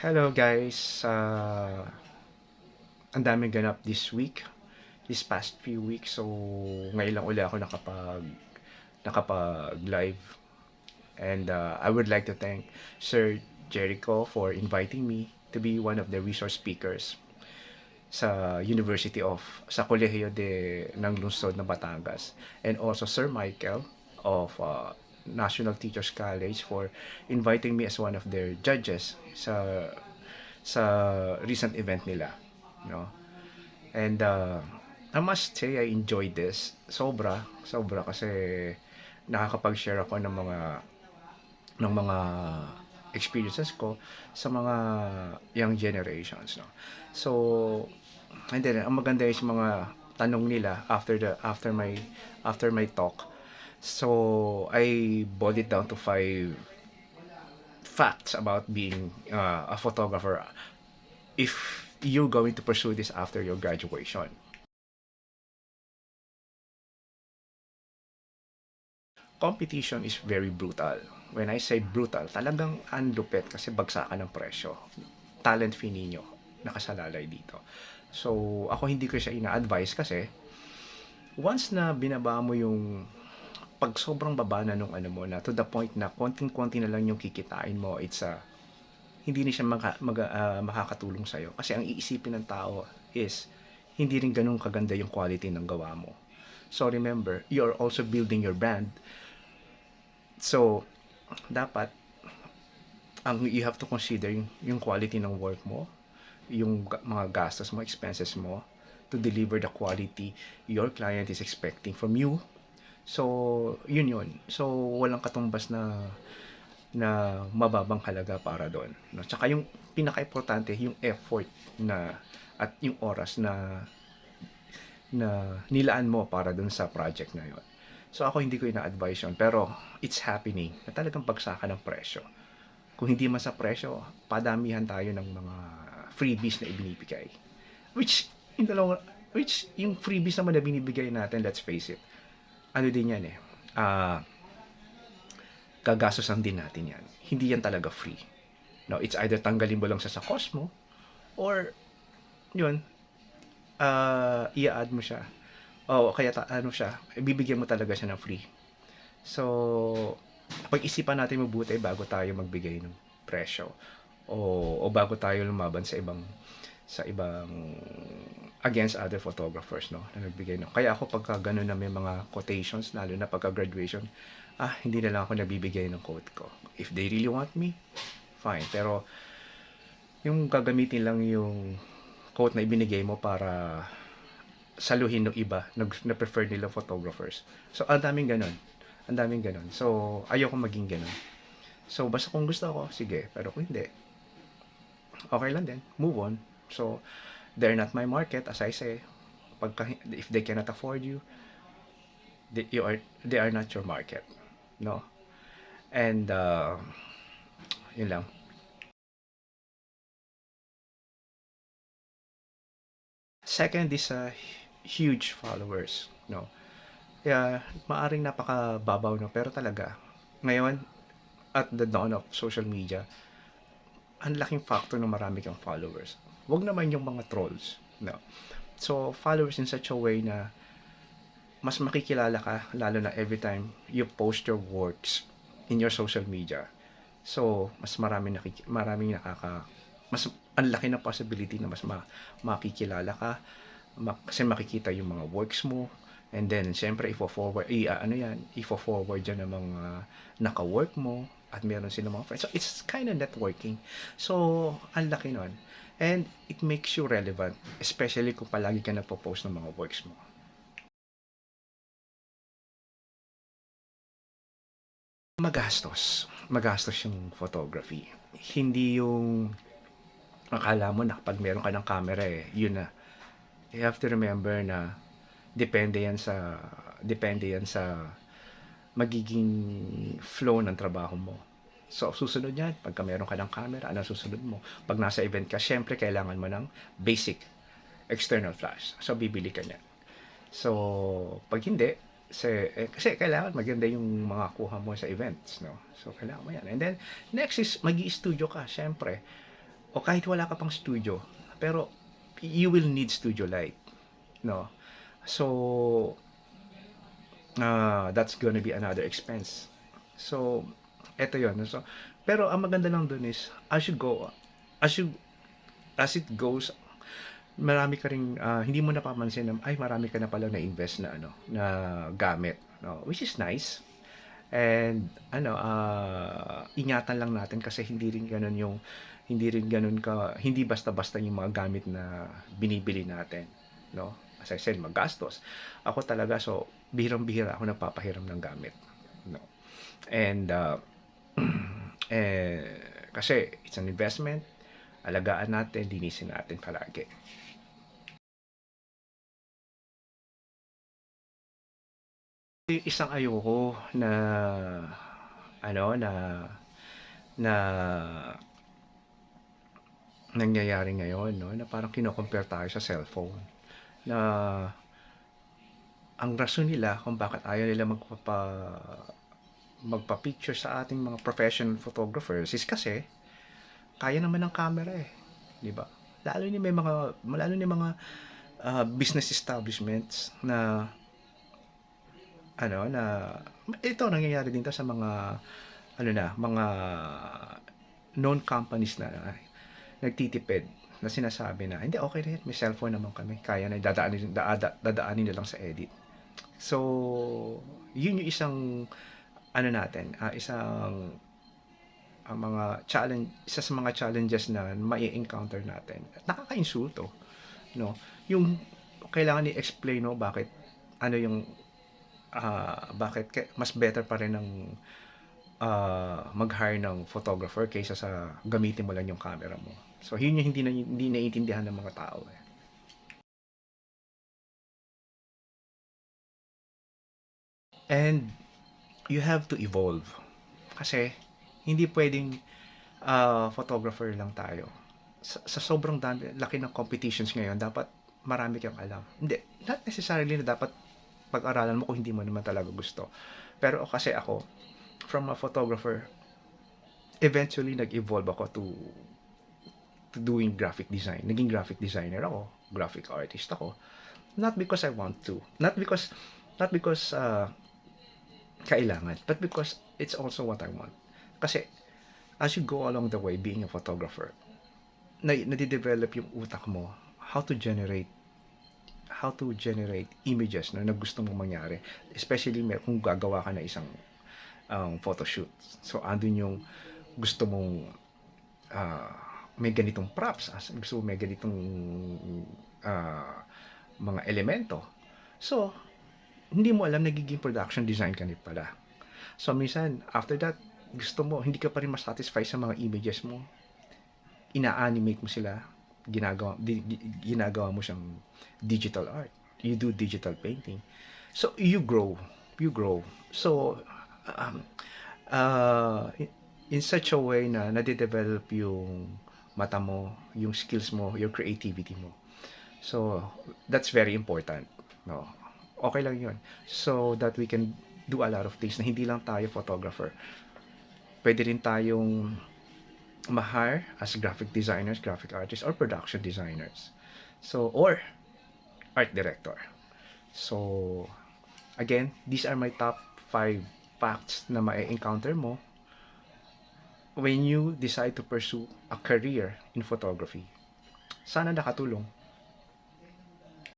Hello guys, ang daming ganap this past few weeks. So ngayon lang uli ako nakapag live, and I would like to thank Sir Jericho for inviting me to be one of the resource speakers sa Kolehiyo ng Lungsod ng Batangas, and also Sir Michael of National Teachers College for inviting me as one of their judges sa recent event nila, no? And I must say I enjoyed this. Sobra kasi nakakapag-share ako ng mga experiences ko sa mga young generations, no. So, and then ang maganda is mga tanong nila after my talk. So, I boiled it down to 5 facts about being a photographer if you're going to pursue this after your graduation. Competition is very brutal. When I say brutal, talagang anlupit kasi bagsakan ng presyo. Talent fee ninyo, nakasalalay dito. So, ako hindi ko siya ina-advise kasi once na binaba mo yung pag sobrang baba na nung ano mo na to the point na konting-konti na lang yung kikitain mo, hindi na siya makakatulong sa'yo. Kasi ang iisipin ng tao is hindi rin ganun kaganda yung quality ng gawa mo. So remember, you're also building your brand. So, dapat you have to consider yung quality ng work mo, yung mga gastos mo, expenses mo to deliver the quality your client is expecting from you. So, yun. So, walang katumbas na mababang halaga para doon, no? Tsaka yung pinaka-importante, yung effort na at yung oras na nilaan mo para doon sa project na yon. So ako hindi ko ina-advise yun, pero it's happening na talagang bagsakan ng presyo. Kung hindi man sa presyo, padamihan tayo ng mga freebies na ibinibigay. Which, yung dalawa, which yung freebies naman na binibigay natin, let's face it, ano din yan gagastosan din natin yan. Hindi yan talaga free. No, it's either tanggalin mo lang sa cost mo, or yun, i-add mo siya. O kaya ano siya, bibigyan mo talaga siya ng free. So, pag-isipan natin mabuti bago tayo magbigay ng presyo, o bago tayo lumaban sa ibang against other photographers, no, na nagbigay, no. Kaya ako pagka ganun na may mga quotations, lalo na pagka graduation, hindi na lang ako nagbibigay ng quote ko. If they really want me, fine. Pero yung gagamitin lang yung quote na ibinigay mo para saluhin ng iba na prefer nila photographers. So, ang daming ganun. Ang daming ganun. So, ayoko maging ganun. So, basta kung gusto ako, sige. Pero kung hindi, okay lang din. Move on. So, they're not my market, as I say. If they cannot afford you, they are not your market. No? And, yun lang. Second is huge followers, no. Kaya maaring napakababaw, no, pero talaga ngayon, at the dawn of social media, ang laking factor ng marami kang followers. Wag naman yung mga trolls, no. So followers in such a way na mas makikilala ka, lalo na every time you post your works in your social media. So mas maraming mas ang laki ng possibility na mas makikilala ka, kasi makikita yung mga works mo, and then siyempre ifo-forward dyan ng mga naka-work mo, at meron silang mga friends. So it's kind of networking. So ang laki nun, and it makes you relevant, especially kung palagi ka nagpo-post ng mga works mo. Magastos yung photography. Hindi yung akala mo na kapag meron ka ng camera, yun na. You have to remember na depende yan sa magiging flow ng trabaho mo. So, susunod yan, pagka meron ka ng camera, ano susunod mo? Pag nasa event ka, syempre kailangan mo ng basic external flash. So, bibili ka niyan. So, pag hindi, kasi kailangan maganda yung mga kuha mo sa events, no? So, kailangan mo yan. And then, next is, mag-i-studio ka, syempre. O kahit wala ka pang studio, pero you will need studio light, no? So, that's gonna be another expense. So, eto yon. So, pero ang maganda lang dun is, as you, as it goes, marami ka ring, hindi mo napapansin na, ay, marami ka na pala na-invest na, na gamit. No? Which is nice. And, ingatan lang natin kasi hindi basta-basta yung mga gamit na binibili natin. No? As I said, magastos. Ako talaga, so, bihirang-bihira ako nagpapahiram ng gamit. No? And, kasi it's an investment, alagaan natin, linisin natin palagi. Isang ayoko na ano na nangyayari ngayon, no, na parang kino-compare tayo sa cellphone, na ang rason nila kung bakit ayaw nila magpa-picture sa ating mga professional photographers is kasi kaya naman ng camera eh, 'di ba? Lalo ni mga business establishments na na ito nangyayari din to sa mga mga known companies na nagtitipid, na sinasabi na hindi, okay na yan, may cellphone naman kami, kaya na dadaanin na lang sa edit. So yun yung isang natin, isang isa sa mga challenges na mai-encounter natin. Nakaka-insulto, no? Yung kailangan i-explain, no, bakit yung bakit mas better pa rin ng mag-hire ng photographer kaysa sa gamitin mo lang yung camera mo. So yun yung hindi naiintindihan ng mga tao eh. And you have to evolve. Kasi hindi pwedeng photographer lang tayo. Sa sobrang laki ng competitions ngayon, dapat marami kang alam. Hindi, not necessarily na dapat pag-aralan mo kung hindi mo naman talaga gusto. Pero kasi ako, from a photographer, eventually nag-evolve ako to doing graphic design. Naging graphic designer ako, graphic artist ako. Not because I want to, not because kailangan, but because it's also what I want. Kasi as you go along the way being a photographer, nadidevelop yung utak mo how to generate images na gusto mong mangyari, especially kung gagawa ka na isang photo shoot. So andun yung gusto mong may ganitong props, gusto mo may ganitong mga elemento. So hindi mo alam, nagiging production design ka rin pala. So minsan after that, gusto mo, hindi ka pa rin masatisfy sa mga images mo, ina-animate mo sila, ginagawa mo siyang digital art, you do digital painting. So you grow. So um, in such a way na nade-develop yung mata mo, yung skills mo, your creativity mo. So that's very important, no? Okay lang yun, so that we can do a lot of things, na hindi lang tayo photographer, pwede rin tayong ma-hire as graphic designers, graphic artists, or production designers. So, or art director. So, again, these are my top 5 facts na ma-encounter mo when you decide to pursue a career in photography. Sana nakatulong.